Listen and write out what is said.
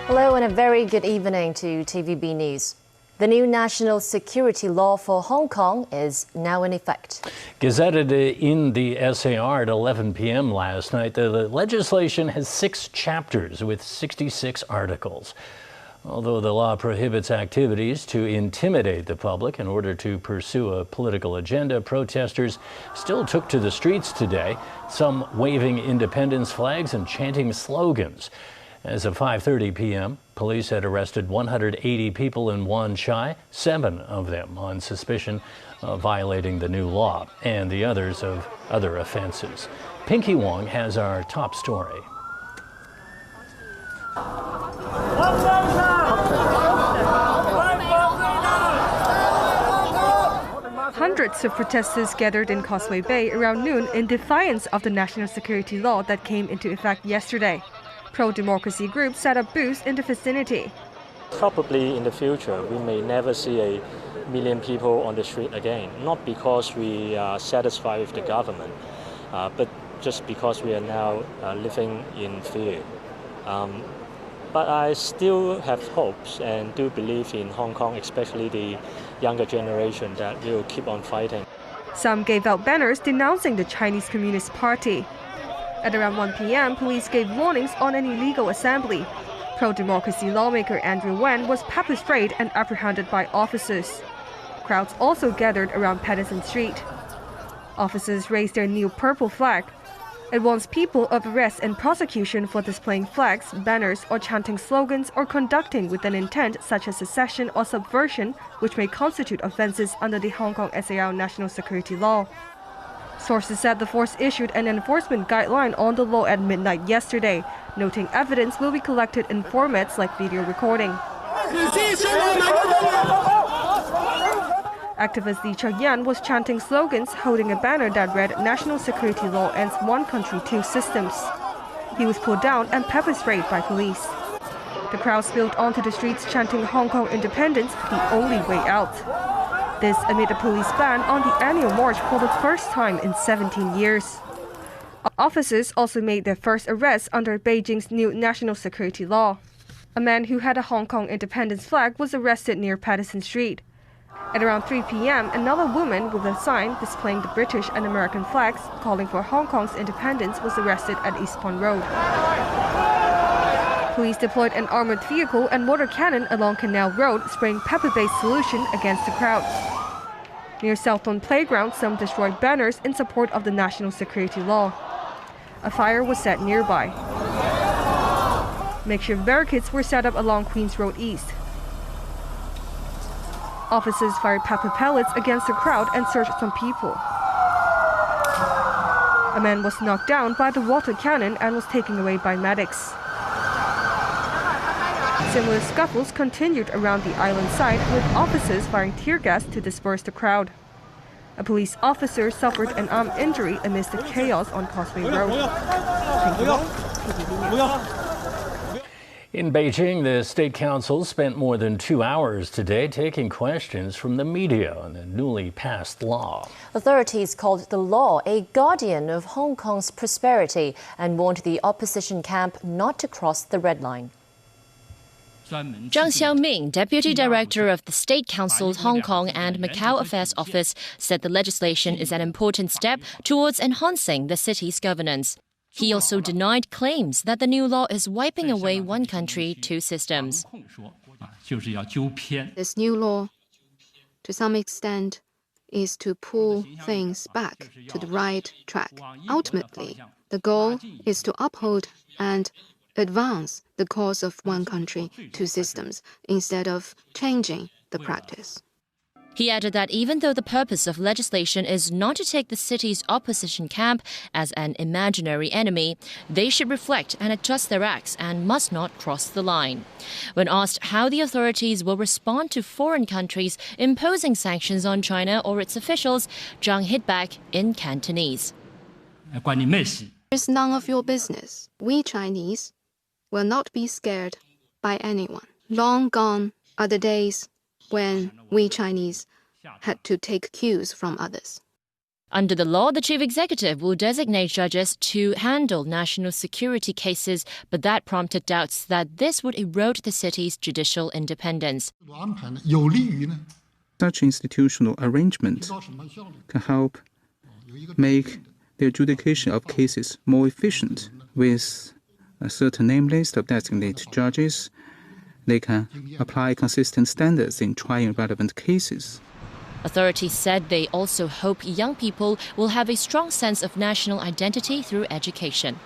Hello and a very good evening to TVB News. The new national security law for Hong Kong is now in effect. Gazetted in the SAR at 11 p.m. last night, the legislation has 6 chapters with 66 articles. Although the law prohibits activities to intimidate the public in order to pursue a political agenda, protesters still took to the streets today, some waving independence flags and chanting slogans. As of 5:30 p.m., police had arrested 180 people in Wan Chai, 7 of them on suspicion of violating the new law, and the others of other offenses. Pinki Wong has our top story. Hundreds of protesters gathered in Causeway Bay around noon in defiance of the national security law that came into effect yesterday. Pro-democracy groups set up booths in the vicinity. Probably in the future, we may never see a million people on the street again, not because we are satisfied with the government, but just because we are now living in fear. But I still have hopes and do believe in Hong Kong, especially the younger generation, that we will keep on fighting. Some gave out banners denouncing the Chinese Communist Party. At around 1 p.m., police gave warnings on an illegal assembly. Pro-democracy lawmaker Andrew Wong was pepper-sprayed and apprehended by officers. Crowds also gathered around Patterson Street. Officers raised their new purple flag. It warns people of arrest and prosecution for displaying flags, banners, or chanting slogans or conducting with an intent such as secession or subversion, which may constitute offenses under the Hong Kong SAR national security law. Sources said the force issued an enforcement guideline on the law at midnight yesterday, noting evidence will be collected in formats like video recording. Activist Lee Chuk-yan was chanting slogans, holding a banner that read "National Security Law ends one country, two systems." He was pulled down and pepper-sprayed by police. The crowd spilled onto the streets chanting "Hong Kong independence, the only way out." This amid a police ban on the annual march for the first time in 17 years. Officers also made their first arrest under Beijing's new national security law. A man who had a Hong Kong independence flag was arrested near Patterson Street. At around 3 p.m., another woman with a sign displaying the British and American flags calling for Hong Kong's independence was arrested at Eastbourne Road. Police deployed an armored vehicle and water cannon along Canal Road, spraying pepper-based solution against the crowd. Near Southbourne Playground, some destroyed banners in support of the national security law. A fire was set nearby. Makeshift barricades were set up along Queen's Road East. Officers fired pepper pellets against the crowd and searched some people. A man was knocked down by the water cannon and was taken away by medics. Similar scuffles continued around the island side, with officers firing tear gas to disperse the crowd. A police officer suffered an arm injury amidst the chaos on Causeway Road. In Beijing, the State Council spent more than 2 hours today taking questions from the media on the newly passed law. Authorities called the law a guardian of Hong Kong's prosperity and warned the opposition camp not to cross the red line. Zhang Xiaoming, Deputy Director of the State Council's Hong Kong and Macau Affairs Office, said the legislation is an important step towards enhancing the city's governance. He also denied claims that the new law is wiping away one country, two systems. This new law, to some extent, is to pull things back to the right track. Ultimately, the goal is to uphold and advance the cause of one country, two systems, instead of changing the practice. He added that even though the purpose of legislation is not to take the city's opposition camp as an imaginary enemy, they should reflect and adjust their acts and must not cross the line. When asked how the authorities will respond to foreign countries imposing sanctions on China or its officials, Zhang hit back in Cantonese. It's none of your business. We Chinese will not be scared by anyone. Long gone are the days when we Chinese had to take cues from others. Under the law, the chief executive will designate judges to handle national security cases, but that prompted doubts that this would erode the city's judicial independence. Such institutional arrangement can help make the adjudication of cases more efficient. With a certain name list of designated judges, they can apply consistent standards in trying relevant cases. Authorities said they also hope young people will have a strong sense of national identity through education.